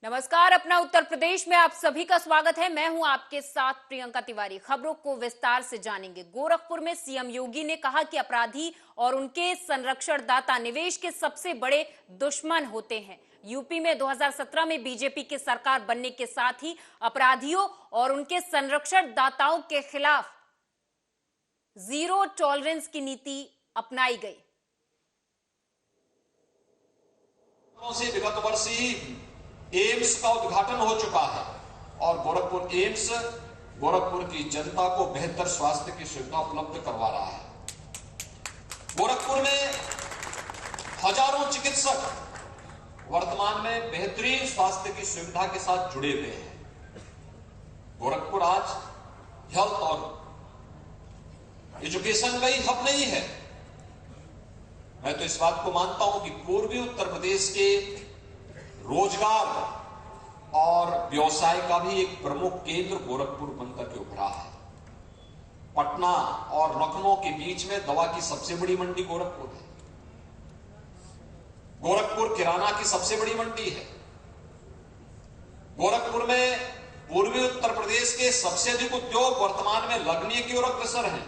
नमस्कार। अपना उत्तर प्रदेश में आप सभी का स्वागत है। मैं हूं आपके साथ प्रियंका तिवारी। खबरों को विस्तार से जानेंगे। गोरखपुर में सीएम योगी ने कहा कि अपराधी और उनके संरक्षणदाता निवेश के सबसे बड़े दुश्मन होते हैं। यूपी में 2017 में बीजेपी की सरकार बनने के साथ ही अपराधियों और उनके संरक्षणदाताओं के खिलाफ जीरो टॉलरेंस की नीति अपनाई गई। से विगत वर्ष ही एम्स का उद्घाटन हो चुका है और गोरखपुर एम्स गोरखपुर की जनता को बेहतर स्वास्थ्य की सुविधा उपलब्ध करवा रहा है। गोरखपुर में हजारों चिकित्सक वर्तमान में बेहतरीन स्वास्थ्य की सुविधा के साथ जुड़े हुए हैं। गोरखपुर आज हेल्थ और एजुकेशन का ही हब नहीं है। मैं तो इस बात को मानता हूं कि पूर्वी उत्तर प्रदेश के रोजगार और व्यवसाय का भी एक प्रमुख केंद्र गोरखपुर बनकर के उभरा है। पटना और लखनऊ के बीच में दवा की सबसे बड़ी मंडी गोरखपुर है। गोरखपुर किराना की सबसे बड़ी मंडी है। गोरखपुर में पूर्वी उत्तर प्रदेश के सबसे अधिक उद्योग वर्तमान में लगने की ओर अग्रसर हैं।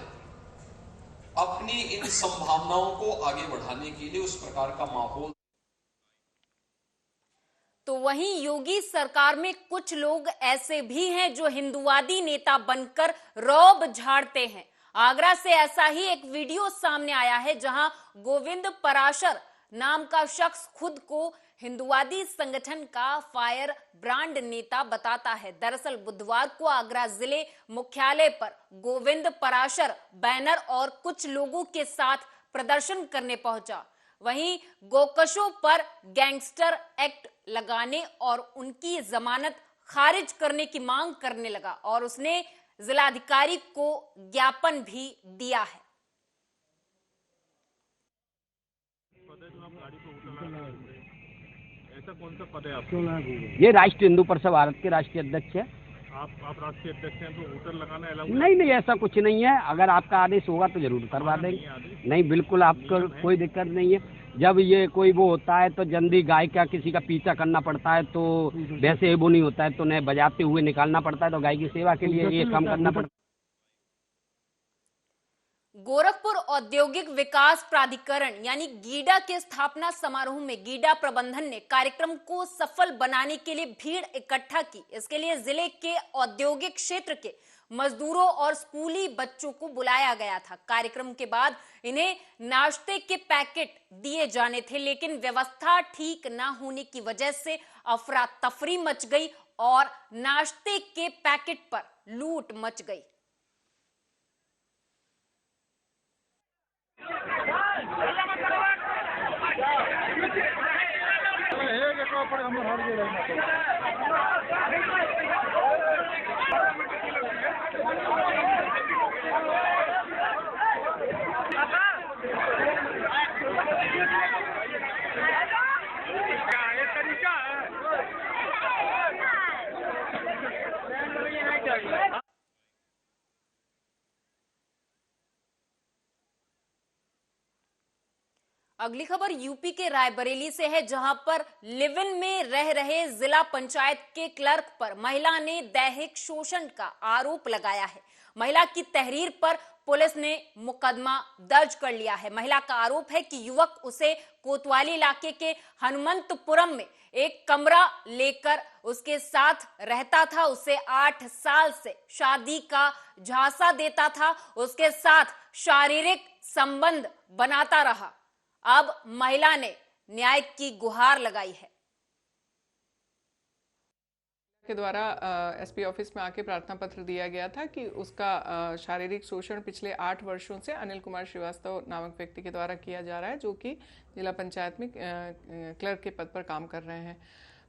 अपनी इन संभावनाओं को आगे बढ़ाने के लिए उस प्रकार का माहौल। तो वहीं योगी सरकार में कुछ लोग ऐसे भी हैं जो हिंदुवादी नेता बनकर रौब झाड़ते हैं। आगरा से ऐसा ही एक वीडियो सामने आया है जहां गोविंद पराशर नाम का शख्स खुद को हिंदुवादी संगठन का फायर ब्रांड नेता बताता है। दरअसल बुधवार को आगरा जिले मुख्यालय पर गोविंद पराशर बैनर और कुछ लोगों के साथ प्रदर्शन करने पहुंचा। वहीं गोकशों पर गैंगस्टर एक्ट लगाने और उनकी जमानत खारिज करने की मांग करने लगा और उसने जिलाधिकारी को ज्ञापन भी दिया है। ऐसा कौन सा पद है आपको? ये राष्ट्रीय हिंदू परिषद भारत के राष्ट्रीय अध्यक्ष है। आप राष्ट्रीय अध्यक्ष हैं तो वोटर लगाना अलाउ नहीं, ऐसा कुछ नहीं है। अगर आपका आदेश होगा तो जरूर करवा देंगे। नहीं, बिल्कुल आपको कोई दिक्कत नहीं है। जब ये कोई वो होता है तो जल्दी गाय का किसी का पीछा करना पड़ता है तो वैसे वो नहीं होता है तो नए बजाते हुए निकालना पड़ता है। तो गाय की सेवा के लिए ये काम करना पड़ता है। गोरखपुर औद्योगिक विकास प्राधिकरण यानी गीडा के स्थापना समारोह में गीडा प्रबंधन ने कार्यक्रम को सफल बनाने के लिए भीड़ इकट्ठा की। इसके लिए जिले के औद्योगिक क्षेत्र के मजदूरों और स्कूली बच्चों को बुलाया गया था। कार्यक्रम के बाद इन्हें नाश्ते के पैकेट दिए जाने थे, लेकिन व्यवस्था ठीक न होने की वजह से अफरा तफरी मच गई और नाश्ते के पैकेट पर लूट मच गई। अगली खबर यूपी के रायबरेली से है, जहां पर लिव इन में रह रहे जिला पंचायत के क्लर्क पर महिला ने दैहिक शोषण का आरोप लगाया है। महिला की तहरीर पर पुलिस ने मुकदमा दर्ज कर लिया है। महिला का आरोप है कि युवक उसे कोतवाली इलाके के हनुमंतपुरम में एक कमरा लेकर उसके साथ रहता था। उसे 8 साल से शादी का झांसा देता था, उसके साथ शारीरिक संबंध बनाता रहा। अब महिला ने न्याय की गुहार लगाई है। के द्वारा एसपी ऑफिस में आके प्रार्थना पत्र दिया गया था कि उसका शारीरिक शोषण पिछले 8 वर्षों से अनिल कुमार श्रीवास्तव नामक व्यक्ति के द्वारा किया जा रहा है, जो कि जिला पंचायत में क्लर्क के पद पर काम कर रहे हैं।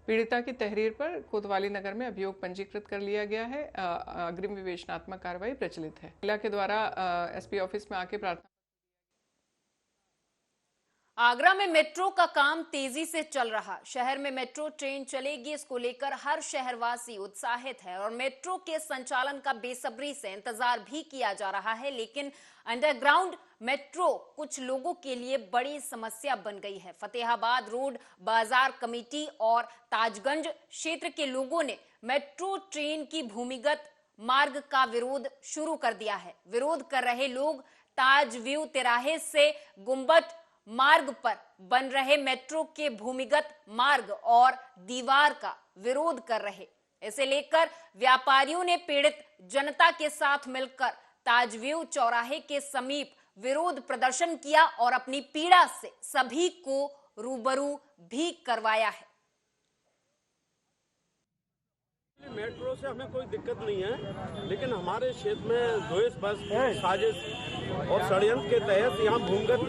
पीड़िता की तहरीर पर कोतवाली नगर में अभियोग पंजीकृत कर लिया गया है। अग्रिम विवेचनात्मक कार्रवाई प्रचलित है। महिला के द्वारा एसपी ऑफिस में आके प्रार्थना आगरा में मेट्रो का काम तेजी से चल रहा। शहर में मेट्रो ट्रेन चलेगी, इसको लेकर हर शहरवासी उत्साहित है और मेट्रो के संचालन का बेसब्री से इंतजार भी किया जा रहा है। लेकिन अंडरग्राउंड मेट्रो कुछ लोगों के लिए बड़ी समस्या बन गई है। फतेहाबाद रोड बाजार कमेटी और ताजगंज क्षेत्र के लोगों ने मेट्रो ट्रेन की भूमिगत मार्ग का विरोध शुरू कर दिया है। विरोध कर रहे लोग ताज व्यू तिराहे से गुंबद मार्ग पर बन रहे मेट्रो के भूमिगत मार्ग और दीवार का विरोध कर रहे। इसे लेकर व्यापारियों ने पीड़ित जनता के साथ मिलकर ताजव्यू चौराहे के समीप विरोध प्रदर्शन किया और अपनी पीड़ा से सभी को रूबरू भी करवाया है। मेट्रो से हमें कोई दिक्कत नहीं है, लेकिन हमारे क्षेत्र में द्वेष बस साजिश और षड्यंत्र के तहत यहाँ भूमिगत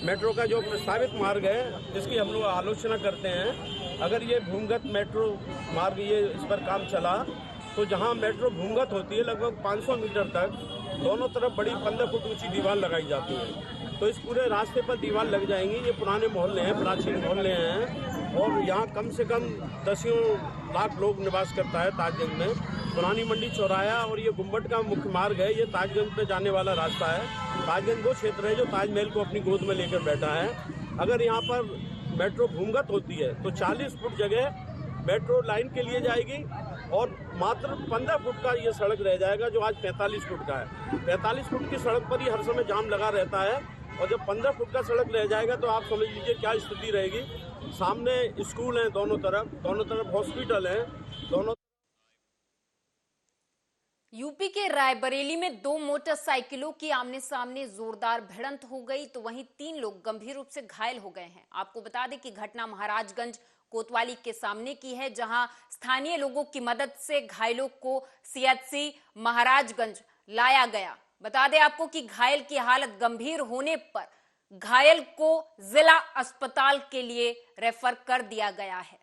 मेट्रो का जो प्रस्तावित मार्ग है, जिसकी हम लोग आलोचना करते हैं। अगर ये भूमिगत मेट्रो मार्ग इस पर काम चला तो जहाँ मेट्रो भूमिगत होती है लगभग 500 मीटर तक दोनों तरफ बड़ी 15 फुट ऊंची दीवार लगाई जाती है। तो इस पूरे रास्ते पर दीवार लग जाएंगी। ये पुराने मोहल्ले हैं, प्राचीन मोहल्ले हैं और यहाँ कम से कम दसियों लाख लोग निवास करता है। ताजगंज में पुरानी मंडी चौराहा और ये गुम्बद का मुख्य मार्ग है। ये ताजगंज पे जाने वाला रास्ता है। ताजगंज वो क्षेत्र है जो ताजमहल को अपनी गोद में लेकर बैठा है। अगर यहाँ पर मेट्रो भूमिगत होती है तो 40 फुट जगह मेट्रो लाइन के लिए जाएगी और मात्र 15 फुट का ये सड़क रह जाएगा, जो आज 45 फुट का है। 45 फुट की सड़क पर ही हर समय जाम लगा रहता है और जब 15 फुट का सड़क रह जाएगा तो आप समझ लीजिए क्या स्थिति रहेगी। सामने स्कूल हैं, दोनों तरफ हॉस्पिटल हैं, दोनों। यूपी के रायबरेली में 2 मोटरसाइकिलों की आमने सामने जोरदार भिड़ंत हो गई तो वहीं 3 लोग गंभीर रूप से घायल हो गए हैं। आपको बता दें कि घटना महाराजगंज कोतवाली के सामने की है, जहां स्थानीय लोगों की मदद से घायलों को सीएचसी महाराजगंज लाया गया। बता दें आपको कि घायल की हालत गंभीर होने पर घायल को जिला अस्पताल के लिए रेफर कर दिया गया है।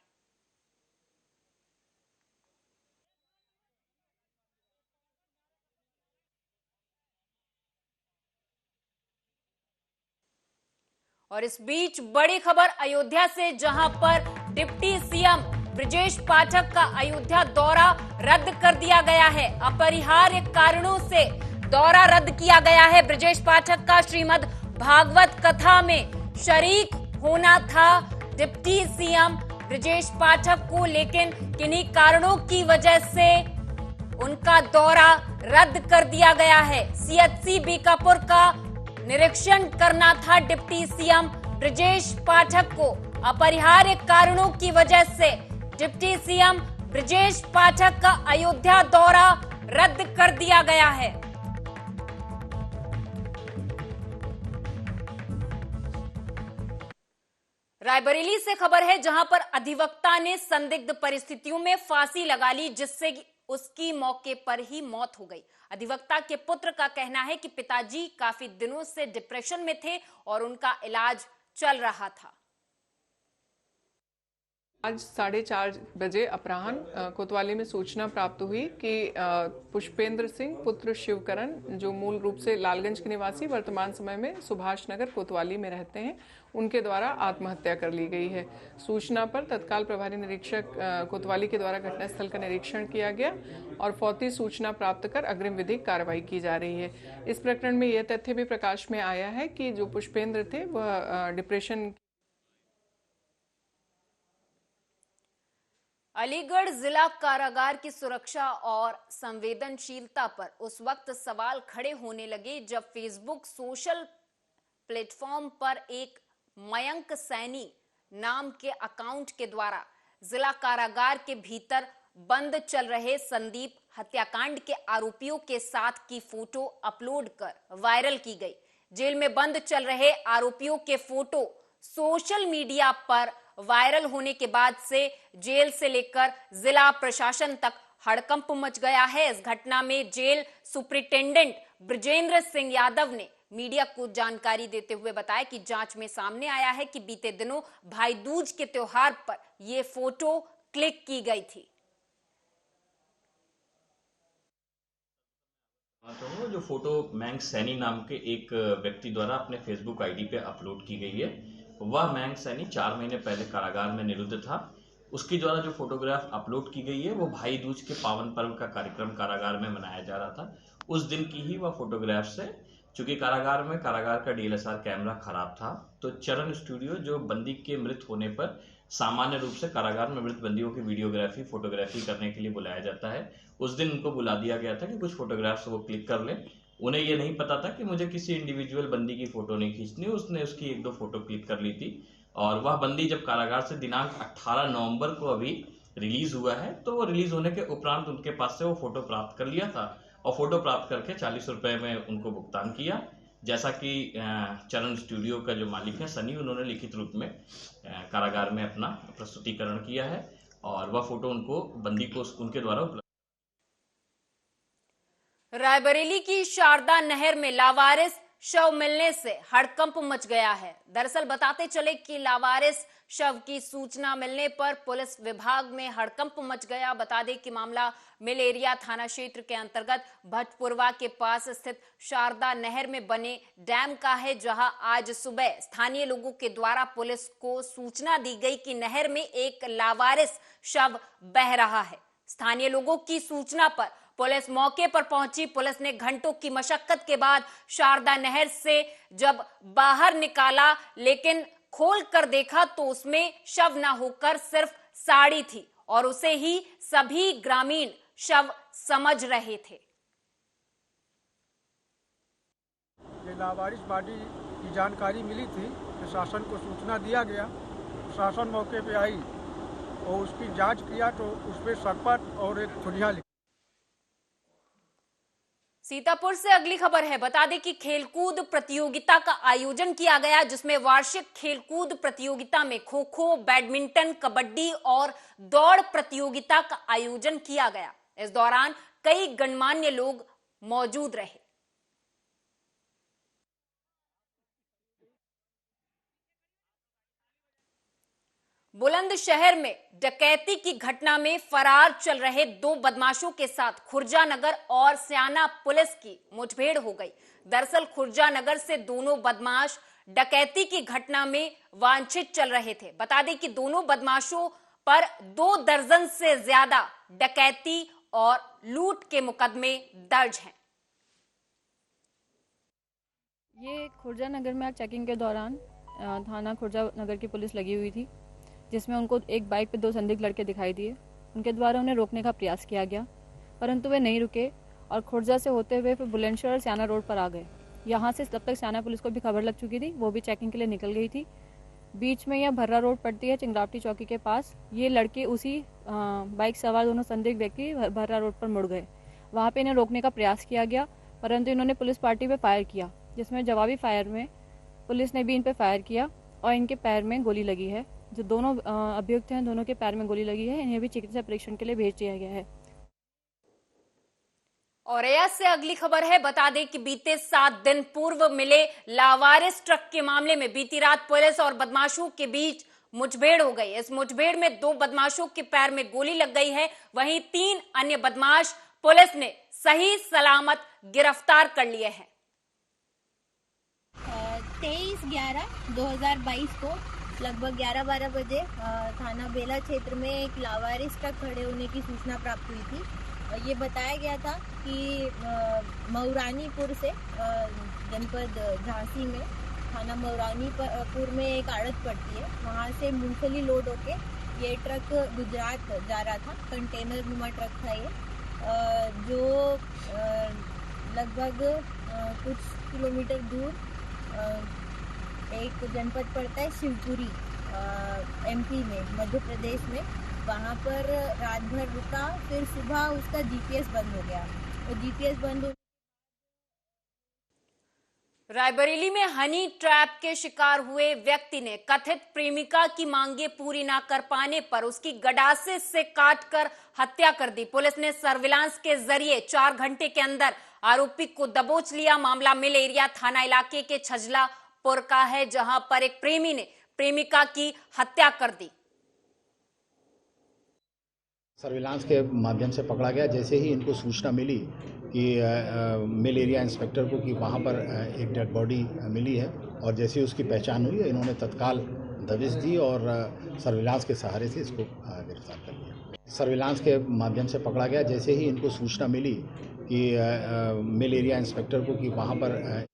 और इस बीच बड़ी खबर अयोध्या से, जहां पर डिप्टी सीएम ब्रजेश पाठक का अयोध्या दौरा रद्द कर दिया गया है। अपरिहार्य कारणों से दौरा रद्द किया गया है। ब्रजेश पाठक का श्रीमद् भागवत कथा में शरीक होना था डिप्टी सीएम ब्रजेश पाठक को, लेकिन किन्हीं कारणों की वजह से उनका दौरा रद्द कर दिया गया है। सीएचसी बीकापुर का निरीक्षण करना था डिप्टी सीएम ब्रजेश पाठक को। अपरिहार्य कारणों की वजह से डिप्टी सीएम ब्रजेश पाठक का अयोध्या दौरा रद्द कर दिया गया है। रायबरेली से खबर है, जहां पर अधिवक्ता ने संदिग्ध परिस्थितियों में फांसी लगा ली, जिससे उसकी मौके पर ही मौत हो गई। अधिवक्ता के पुत्र का कहना है कि पिताजी काफी दिनों से डिप्रेशन में थे और उनका इलाज चल रहा था। आज 4:30 बजे अपराह्न कोतवाली में सूचना प्राप्त हुई कि पुष्पेंद्र सिंह पुत्र शिवकरण, जो मूल रूप से लालगंज के निवासी वर्तमान समय में सुभाष नगर कोतवाली में रहते हैं, उनके द्वारा आत्महत्या कर ली गई है। सूचना पर तत्काल प्रभारी निरीक्षक कोतवाली के द्वारा घटनास्थल का निरीक्षण किया गया और फौरी सूचना प्राप्त कर अग्रिम विधिक कार्रवाई की जा रही है। इस प्रकरण में यह तथ्य भी प्रकाश में आया है कि जो पुष्पेंद्र थे वह डिप्रेशन। अलीगढ़ जिला कारागार की सुरक्षा और संवेदनशीलता पर उस वक्त सवाल खड़े होने लगे जब फेसबुक सोशल प्लेटफॉर्म पर एक मयंक सैनी नाम के अकाउंट के द्वारा जिला कारागार के भीतर बंद चल रहे संदीप हत्याकांड के आरोपियों के साथ की फोटो अपलोड कर वायरल की गई। जेल में बंद चल रहे आरोपियों के फोटो सोशल मीडिया पर वायरल होने के बाद से जेल से लेकर जिला प्रशासन तक हड़कंप मच गया है। इस घटना में जेल सुपरिटेंडेंट ब्रजेंद्र सिंह यादव ने मीडिया को जानकारी देते हुए बताया कि जांच में सामने आया है कि बीते दिनों भाई दूज के त्योहार पर यह फोटो क्लिक की गई थी। तो जो फोटो मैंग सैनी नाम के एक व्यक्ति द्वारा अपने फेसबुक आईडी पे अपलोड की गई है, वह मैंग सैनी 4 महीने पहले कारागार में निरुद्ध था। उसके द्वारा जो फोटोग्राफ अपलोड की गई है वो भाई दूज के पावन पर्व का कार्यक्रम कारागार में मनाया जा रहा था। उस दिन की ही वह फोटोग्राफ्स है। चूंकि कारागार का डीएलएसआर कैमरा खराब था, तो चरण स्टूडियो जो बंदी के मृत होने पर सामान्य रूप से कारागार में मृत बंदियों की वीडियोग्राफी फोटोग्राफी करने के लिए बुलाया जाता है, उस दिन उनको बुला दिया गया था कि कुछ फोटोग्राफ्स वो क्लिक कर लें। उन्हें ये नहीं पता था कि मुझे किसी इंडिविजुअल बंदी की फोटो नहीं खींचनी, उसने उसकी 1-2 फोटो क्लिक कर ली थी। और वह बंदी जब कारागार से दिनांक 18 नवंबर को अभी रिलीज हुआ है, तो वो रिलीज होने के उपरांत उनके पास से वो फोटो प्राप्त कर लिया था और फोटो प्राप्त करके 40 रुपए में उनको भुगतान किया। जैसा कि चरण स्टूडियो का जो मालिक है सनी, उन्होंने लिखित रूप में कारागार में अपना प्रस्तुतिकरण किया है और वह फोटो उनको बंदी को उनके द्वारा उपलब्ध। रायबरेली की शारदा नहर में लावारिस शव मिलने से हड़कंप मच गया है। दरअसल बताते चले कि लावारिस शव की सूचना मिलने पर पुलिस विभाग में हड़कंप मच गया। बता दें कि मामला मिल एरिया थाना क्षेत्र के अंतर्गत भटपुरवा के पास स्थित शारदा नहर में बने डैम का है, जहां आज सुबह स्थानीय लोगों के द्वारा पुलिस को सूचना दी गई कि नहर में एक लावारिस शव बह रहा है। स्थानीय लोगों की सूचना पर पुलिस मौके पर पहुंची। पुलिस ने घंटों की मशक्कत के बाद शारदा नहर से जब बाहर निकाला, लेकिन खोल कर देखा तो उसमें शव न होकर सिर्फ साड़ी थी और उसे ही सभी ग्रामीण शव समझ रहे थे। ये लावारिस बॉडी की जानकारी मिली थी, प्रशासन को सूचना दिया गया। प्रशासन मौके पे आई और उसकी जांच किया तो उस पर सरपट और एक खुदिया लिखा। सीतापुर से अगली खबर है। बता दें कि खेलकूद प्रतियोगिता का आयोजन किया गया, जिसमें वार्षिक खेलकूद प्रतियोगिता में खो खो, बैडमिंटन, कबड्डी और दौड़ प्रतियोगिता का आयोजन किया गया। इस दौरान कई गणमान्य लोग मौजूद रहे। बुलंदशहर में डकैती की घटना में फरार चल रहे 2 बदमाशों के साथ खुर्जा नगर और स्याना पुलिस की मुठभेड़ हो गई। दरअसल खुर्जा नगर से दोनों बदमाश डकैती की घटना में वांछित चल रहे थे। बता दें कि दोनों बदमाशों पर 2 दर्जन से ज्यादा डकैती और लूट के मुकदमे दर्ज हैं। ये खुर्जा नगर में चेकिंग के दौरान थाना खुर्जा नगर की पुलिस लगी हुई थी, जिसमें उनको एक बाइक पे 2 संदिग्ध लड़के दिखाई दिए। उनके द्वारा उन्हें रोकने का प्रयास किया गया, परंतु वे नहीं रुके और खुर्जा से होते हुए फिर बुलंदशहर और स्याना रोड पर आ गए। यहाँ से तब तक स्याना पुलिस को भी खबर लग चुकी थी, वो भी चेकिंग के लिए निकल गई थी। बीच में यह भर्रा रोड पड़ती है चिंगरावटी चौकी के पास। ये लड़के उसी बाइक सवार दोनों संदिग्ध व्यक्ति भर्रा रोड पर मुड़ गए। वहाँ पे इन्हें रोकने का प्रयास किया गया, परंतु इन्होंने पुलिस पार्टी पे फायर किया, जिसमें जवाबी फायर में पुलिस ने भी इन पे फायर किया और इनके पैर में गोली लगी है। जो दोनों अभियुक्त हैं, दोनों के पैर में गोली लगी है। इन्हें भी चिकित्सा परीक्षण के लिए भेज दिया गया है। और अय्या से अगली खबर है। बता दें कि बीते 7 दिन पूर्व मिले लावारिस ट्रक के मामले में बीती रात पुलिस और बदमाशों के बीच मुठभेड़ हो गई। इस मुठभेड़ में 2 बदमाशों के पैर में गोली लग गई है। वहीं 3 अन्य बदमाश पुलिस ने सही सलामत गिरफ्तार कर लिए हैं। 23/11/2022 को लगभग 11-12 बजे थाना बेला क्षेत्र में एक लावारिस ट्रक खड़े होने की सूचना प्राप्त हुई थी। ये बताया गया था कि मऊरानीपुर से जनपद झांसी में थाना मऊरानीपुर में एक आड़त पड़ती है, वहाँ से मूंगफली लोड होके ये ट्रक गुजरात जा रहा था। कंटेनर नुमा ट्रक था ये, जो लगभग कुछ किलोमीटर दूर एक जनपद पड़ता है शिवपुरी, एमपी में, मध्य प्रदेश में। वहाँ पर रात भर रुका, फिर सुबह उसका जीपीएस बंद हो गया और जीपीएस बंद हो। रायबरेली में हनी ट्रैप के शिकार हुए व्यक्ति ने कथित प्रेमिका की मांगे पूरी ना कर पाने पर उसकी गडासे से काटकर हत्या कर दी। पुलिस ने सर्विलांस के जरिए 4 घंटे के अंदर आरोपी को दबोच लिया। मामला मिल एरिया थाना इलाके के छजलापुर का है, जहां पर एक प्रेमी ने प्रेमिका की हत्या कर दी। सर्विलांस के माध्यम से पकड़ा गया। जैसे ही इनको सूचना मिली कि मिल एरिया इंस्पेक्टर को कि वहाँ पर एक डेड बॉडी मिली है और जैसे उसकी पहचान हुई इन्होंने तत्काल दबिश दी और सर्विलांस के सहारे से इसको गिरफ्तार कर लिया। सर्विलांस के माध्यम से पकड़ा गया। जैसे ही इनको सूचना मिली कि मिल एरिया इंस्पेक्टर को कि वहाँ पर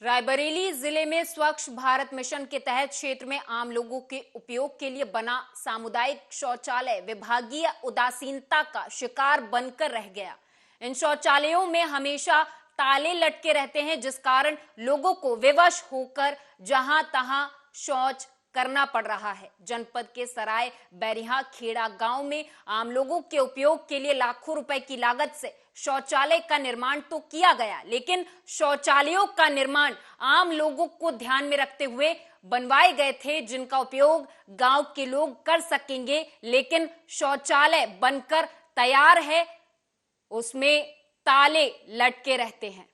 रायबरेली जिले में स्वच्छ भारत मिशन के तहत क्षेत्र में आम लोगों के उपयोग के लिए बना सामुदायिक शौचालय विभागीय उदासीनता का शिकार बनकर रह गया। इन शौचालयों में हमेशा ताले लटके रहते हैं, जिस कारण लोगों को विवश होकर जहां तहां शौच करना पड़ रहा है। जनपद के सराय बैरिहा खेड़ा गांव में आम लोगों के उपयोग के लिए लाखों रुपए की लागत से शौचालय का निर्माण तो किया गया, लेकिन शौचालयों का निर्माण आम लोगों को ध्यान में रखते हुए बनवाए गए थे, जिनका उपयोग गांव के लोग कर सकेंगे। लेकिन शौचालय बनकर तैयार है, उसमें ताले लटके रहते हैं।